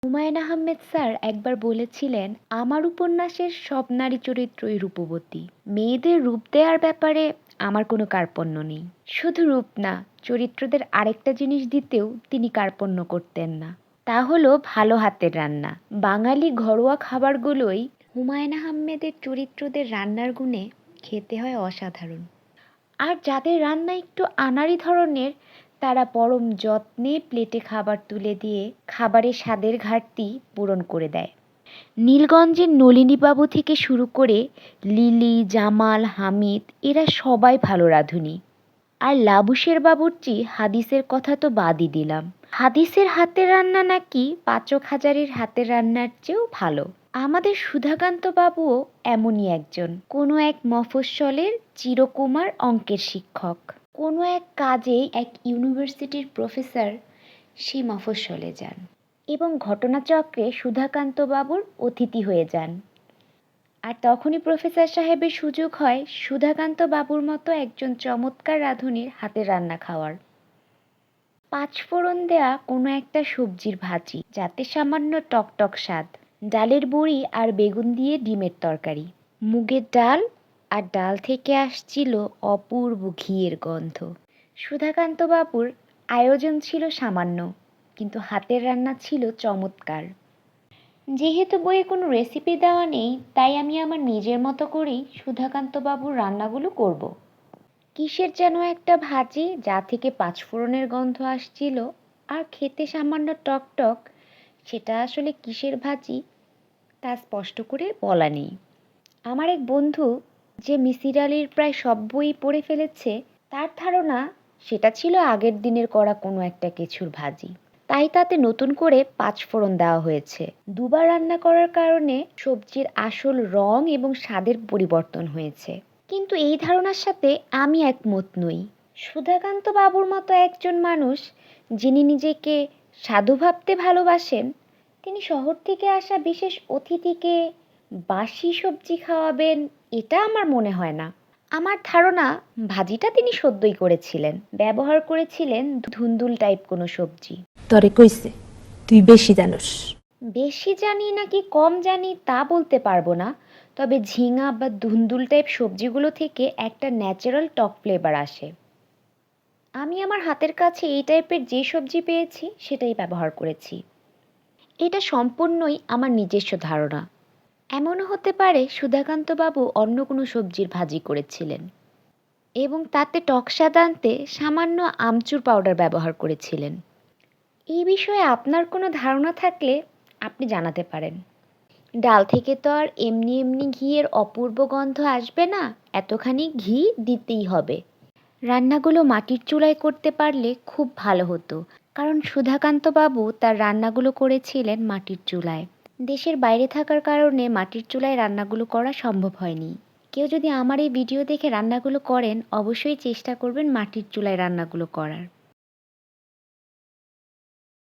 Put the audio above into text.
Humayun Ahmed sir একবার বলেছিলেন, আমার উপন্যাসের সব নারী চরিত্রই রূপবতী। মেয়েদের রূপ দেওয়ার ব্যাপারে আমার কোনো কার্পণ্য নেই। শুধু রূপ না, চরিত্রদের আরেকটা জিনিস দিতেও তিনি কার্পণ্য করতেন না। তা হলো ভালো হাতের রান্না। বাঙালি ঘরোয়া খাবারগুলোই হুমায়ূন আহমেদের চরিত্রদের রান্নার গুণে খেতে হয় অসাধারণ। আর যাদের রান্না একটু আনাড়ি ধরনের, তারা পরম যত্নে প্লেটে খাবার তুলে দিয়ে খাবারের স্বাদের ঘাটতি পূরণ করে দেয়। নীলগঞ্জের নলিনীবাবু থেকে শুরু করে লিলি, জামাল, হামিদ এরা সবাই ভালো রাঁধুনি। আর লাবুশের বাবুর্চি হাদিসের কথা তো বাদই দিলাম। হাদিসের হাতের রান্না নাকি পাচক হাজারির হাতের রান্নার চেয়েও ভালো। আমাদের সুধাকান্ত বাবুও এমনই একজন। কোনো এক মফস্বলের চিরকুমার অঙ্কের শিক্ষক, কোনো এক কাজে এক ইউনিভার্সিটির প্রফেসর সেই মফস্বলে যান এবং ঘটনাচক্রে সুধাকান্ত বাবুর অতিথি হয়ে যান। আর তখনই প্রফেসর সাহেবের সুযোগ হয় সুধাকান্ত বাবুর মতো একজন চমৎকার রাঁধুনির হাতের রান্না খাওয়ার। পাঁচফোড়ন দেয়া কোনো একটা সবজির ভাজি, যাতে সামান্য টকটক স্বাদ, ডালের বড়ি আর বেগুন দিয়ে ডিমের তরকারি, মুগের ডাল, আর ডাল থেকে আসছিল অপূর্ব ঘিয়ের গন্ধ। সুধাকান্ত বাবুর আয়োজন ছিল সামান্য, কিন্তু হাতের রান্না ছিল চমৎকার। যেহেতু বইয়ে কোনো রেসিপি দেওয়া নেই, তাই আমি আমার নিজের মতো করেই সুধাকান্ত বাবুর রান্নাগুলো করব। কিসের যেন একটা ভাজি, যা থেকে পাঁচফোড়নের গন্ধ আসছিল আর খেতে সামান্য টকটক, সেটা আসলে কিসের ভাজি তা স্পষ্ট করে বলা নেই। আমার এক বন্ধু, যে মিসির আলির প্রায় সব বই পড়ে ফেলেছে, তার ধারণা সেটা ছিল আগের দিনের করা কোনো একটা কিছুর ভাজি, তাই তাতে নতুন করে পাঁচফোড়ন দেওয়া হয়েছে। দুবার রান্না করার কারণে সবজির আসল রং এবং স্বাদের পরিবর্তন হয়েছে। কিন্তু এই ধারণার সাথে আমি একমত নই। সুধাকান্ত বাবুর মতো একজন মানুষ, যিনি নিজেকে সাধু ভাবতে ভালোবাসেন, তিনি শহর থেকে আসা বিশেষ অতিথিকে বাসি সবজি খাওয়াবেন, এটা আমার মনে হয় না। আমার ধারণা ভাজিটা তিনি সদ্যই করেছিলেন, ব্যবহার করেছিলেন ধুন্দুল টাইপ কোনো সবজি। তরে কইছে তুই বেশি জানোস। বেশি জানি নাকি কম জানি তা বলতে পারবো না, তবে ঝিঙা বা ধুন্দুল টাইপ সবজিগুলো থেকে একটা ন্যাচারাল টক ফ্লেভার আসে। আমি আমার হাতের কাছে এই টাইপের যে সবজি পেয়েছি সেটাই ব্যবহার করেছি। এটা সম্পূর্ণই আমার নিজস্ব ধারণা। এমনও হতে পারে সুধাকান্ত বাবু অন্য কোনো সবজির ভাজি করেছিলেন এবং তাতে টক স্বাদ আনতে সামান্য আমচুর পাউডার ব্যবহার করেছিলেন। এই বিষয়ে আপনার কোনো ধারণা থাকলে আপনি জানাতে পারেন। ডাল থেকে তো আর এমনি এমনি ঘিয়ের অপূর্ব গন্ধ আসবে না, এতখানি ঘি দিতেই হবে। রান্নাগুলো মাটির চুলায় করতে পারলে খুব ভালো হতো, কারণ সুধাকান্ত বাবু তার রান্নাগুলো করেছিলেন মাটির চুলায়। দেশের বাইরে থাকার কারণে মাটির চুলায় রান্নাগুলো করা সম্ভব হয়নি। কেউ যদি আমার এই ভিডিও দেখে রান্নাগুলো করেন, অবশ্যই চেষ্টা করবেন মাটির চুলায় রান্নাগুলো করার।